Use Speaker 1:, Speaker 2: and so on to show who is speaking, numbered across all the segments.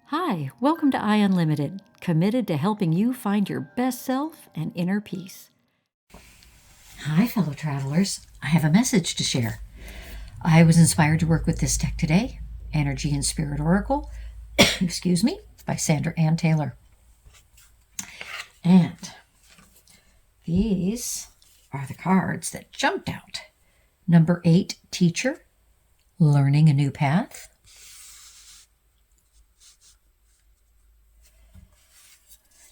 Speaker 1: Hi, welcome to I Unlimited, committed to helping you find your best self and inner peace. Hi, fellow travelers. I have a message to share. I was inspired to work with this deck today, Energy and Spirit Oracle, excuse me, by Sandra Ann Taylor. And these are the cards that jumped out. Number 8, Teacher, Learning a New Path.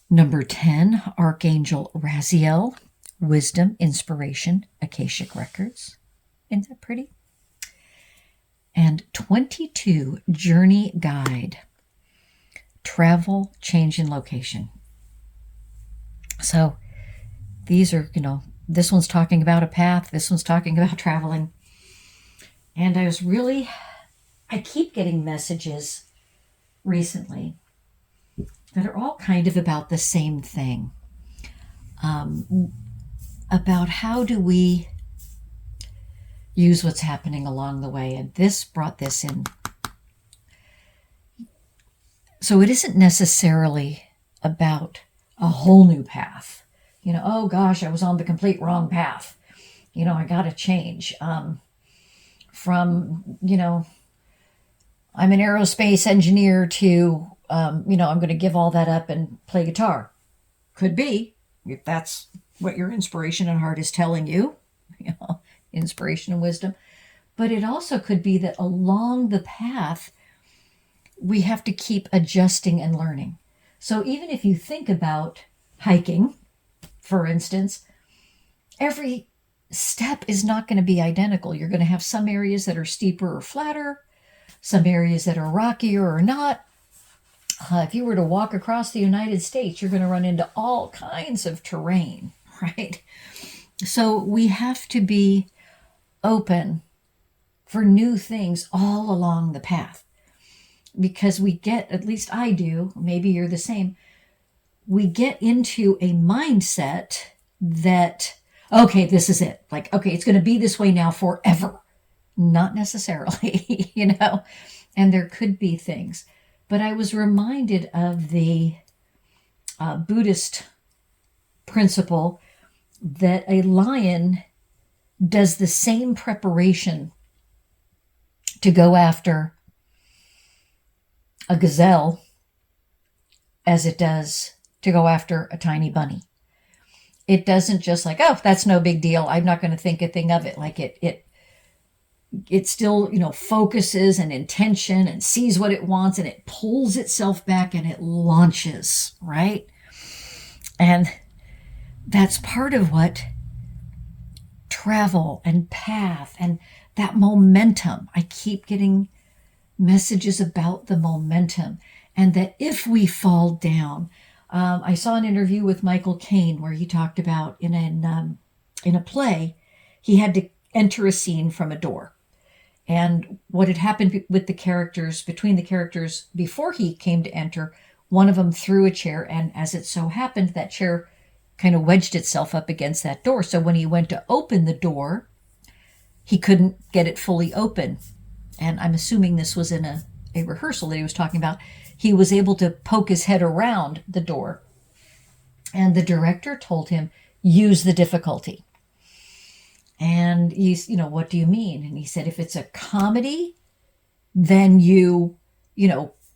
Speaker 1: Number 10, Archangel Raziel, Wisdom, Inspiration, Akashic Records. Isn't that pretty? And 22, Journey Guide, Travel, Change in Location. So these are, this one's talking about a path, this one's talking about traveling. And I keep getting messages recently that are all kind of about the same thing, about how do we use what's happening along the way. And this brought this in. So it isn't necessarily about a whole new path. Oh gosh, I was on the complete wrong path. I got to change from, I'm an aerospace engineer to, I'm going to give all that up and play guitar. Could be, if that's what your inspiration and heart is telling you, inspiration and wisdom. But it also could be that along the path, we have to keep adjusting and learning. So even if you think about hiking, for instance, every step is not going to be identical. You're going to have some areas that are steeper or flatter, some areas that are rockier or not. If you were to walk across the United States, you're going to run into all kinds of terrain, right? So we have to be open for new things all along the path, because we get, at least I do, maybe you're the same, we get into a mindset that, okay, this is it. Like, okay, it's going to be this way now forever. Not necessarily, and there could be things. But I was reminded of the Buddhist principle that a lion does the same preparation to go after a gazelle as it does to go after a tiny bunny. It doesn't just like, oh, that's no big deal, I'm not going to think a thing of it. Like it still, focuses and intention and sees what it wants, and it pulls itself back and it launches, right? And that's part of what travel and path and that momentum. I keep getting messages about the momentum, and that if we fall down, I saw an interview with Michael Caine where he talked about in a play, he had to enter a scene from a door. And what had happened with the characters, between the characters before he came to enter, one of them threw a chair, and as it so happened, that chair kind of wedged itself up against that door. So when he went to open the door, he couldn't get it fully open. And I'm assuming this was in a rehearsal that he was talking about. He was able to poke his head around the door. And the director told him, use the difficulty. And he's, what do you mean? And he said, if it's a comedy, then you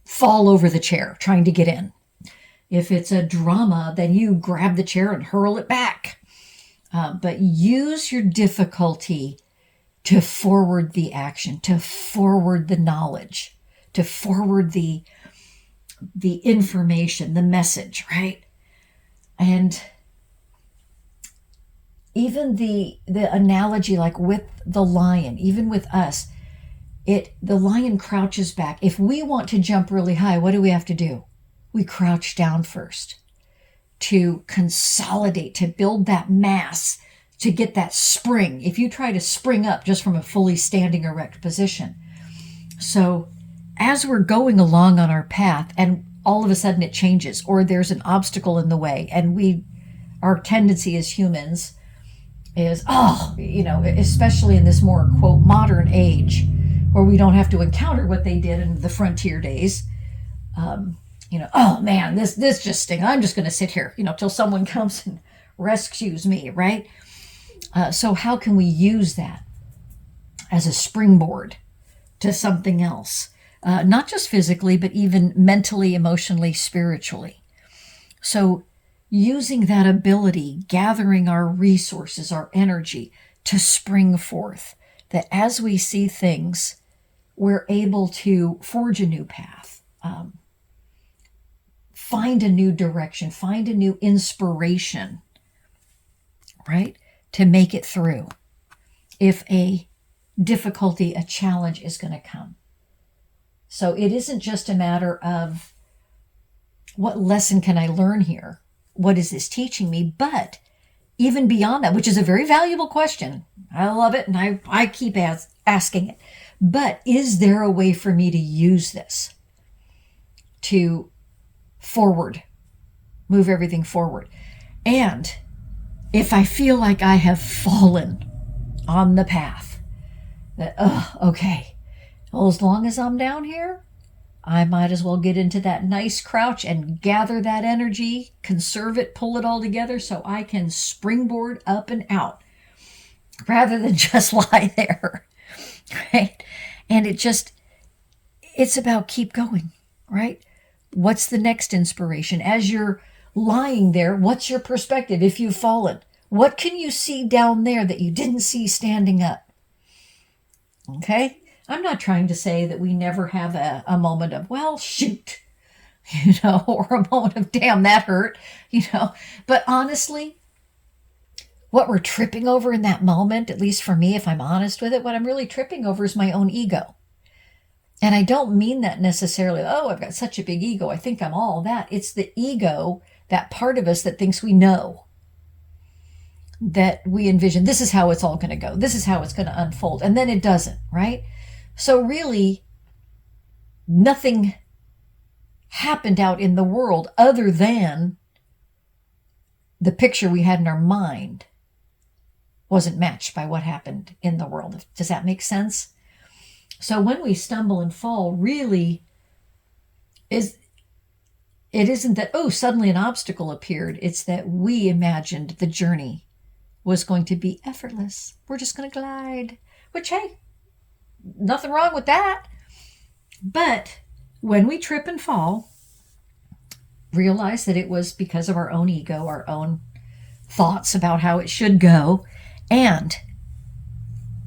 Speaker 1: fall over the chair trying to get in. If it's a drama, then you grab the chair and hurl it back. But use your difficulty to forward the action, to forward the knowledge, to forward the information, the message, right? And even the analogy, like with the lion, even with us, the lion crouches back. If we want to jump really high, what do we have to do? We crouch down first to consolidate, to build that mass, to get that spring. If you try to spring up just from a fully standing erect position. So as we're going along on our path and all of a sudden it changes, or there's an obstacle in the way, and our tendency as humans is, especially in this more, quote, modern age, where we don't have to encounter what they did in the frontier days, Oh man, this just stinks. I'm just going to sit here, till someone comes and rescues me, right? So how can we use that as a springboard to something else? Not just physically, but even mentally, emotionally, spiritually. So using that ability, gathering our resources, our energy to spring forth, that as we see things, we're able to forge a new path, find a new direction, find a new inspiration, right? To make it through. If a difficulty, a challenge is going to come. So it isn't just a matter of what lesson can I learn here? What is this teaching me? But even beyond that, which is a very valuable question. I love it, and I keep asking it. But is there a way for me to use this to move everything forward? And if I feel like I have fallen on the path, that, okay, well, as long as I'm down here, I might as well get into that nice crouch and gather that energy, conserve it, pull it all together so I can springboard up and out rather than just lie there, right? And it's about keep going, right? What's the next inspiration? As you're lying there, what's your perspective if you've fallen? What can you see down there that you didn't see standing up? Okay? I'm not trying to say that we never have a moment of, well, shoot, or a moment of, damn, that hurt, But honestly, what we're tripping over in that moment, at least for me, if I'm honest with it, what I'm really tripping over is my own ego. And I don't mean that necessarily, oh, I've got such a big ego, I think I'm all that. It's the ego, that part of us that thinks we know, that we envision, this is how it's all going to go. This is how it's going to unfold. And then it doesn't, right? So really, nothing happened out in the world other than the picture we had in our mind wasn't matched by what happened in the world. Does that make sense? So when we stumble and fall, really, it isn't that, oh, suddenly an obstacle appeared. It's that we imagined the journey was going to be effortless. We're just going to glide, which, hey, nothing wrong with that. But when we trip and fall, realize that it was because of our own ego, our own thoughts about how it should go. And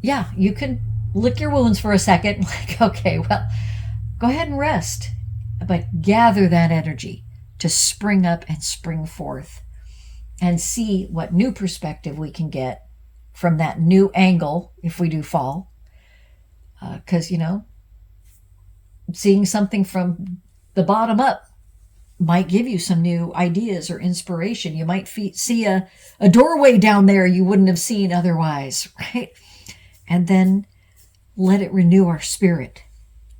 Speaker 1: yeah, you can lick your wounds for a second. Like, okay, well, go ahead and rest, but gather that energy to spring up and spring forth and see what new perspective we can get from that new angle if we do fall. Because, seeing something from the bottom up might give you some new ideas or inspiration. You might see a doorway down there you wouldn't have seen otherwise, right? And then let it renew our spirit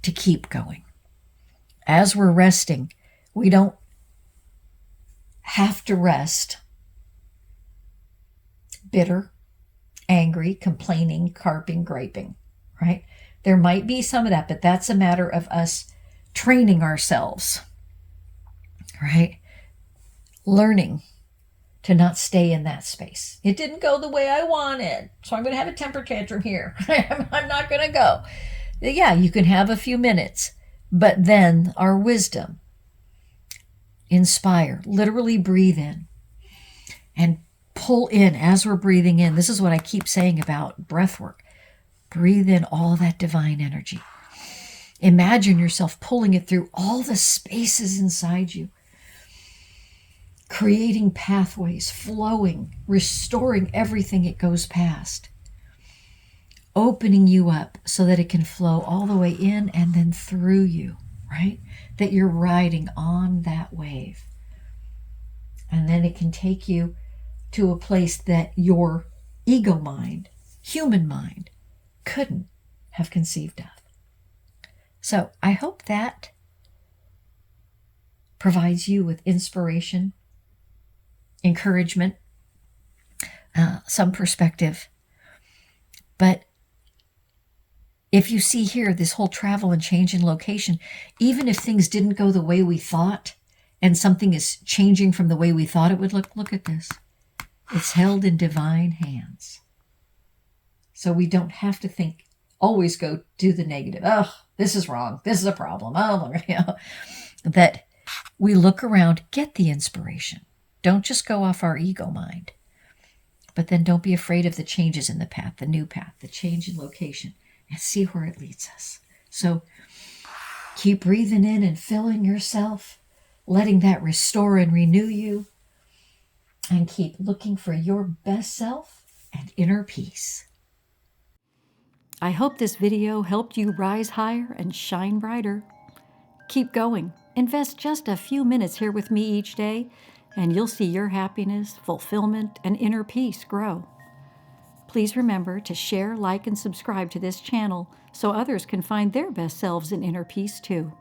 Speaker 1: to keep going. As we're resting, we don't have to rest bitter, angry, complaining, carping, griping, right? There might be some of that, but that's a matter of us training ourselves, right? Learning to not stay in that space. It didn't go the way I wanted, so I'm going to have a temper tantrum here. I'm not going to go. Yeah, you can have a few minutes, but then our wisdom, inspire, literally breathe in and pull in as we're breathing in. This is what I keep saying about breath work. Breathe in all that divine energy. Imagine yourself pulling it through all the spaces inside you, creating pathways, flowing, restoring everything it goes past, opening you up so that it can flow all the way in and then through you, right? That you're riding on that wave. And then it can take you to a place that your ego mind, human mind, couldn't have conceived of. So I hope that provides you with inspiration, encouragement, some perspective. But If you see here, this whole travel and change in location, even if things didn't go the way we thought and something is changing from the way we thought it would look at this. It's held in divine hands. So we don't have to think, always go do the negative. Oh, this is wrong. This is a problem. Oh, that we look around, get the inspiration. Don't just go off our ego mind. But then don't be afraid of the changes in the path, the new path, the change in location, and see where it leads us. So keep breathing in and filling yourself, letting that restore and renew you, and keep looking for your best self and inner peace.
Speaker 2: I hope this video helped you rise higher and shine brighter. Keep going. Invest just a few minutes here with me each day, and you'll see your happiness, fulfillment, and inner peace grow. Please remember to share, like, and subscribe to this channel so others can find their best selves in inner peace too.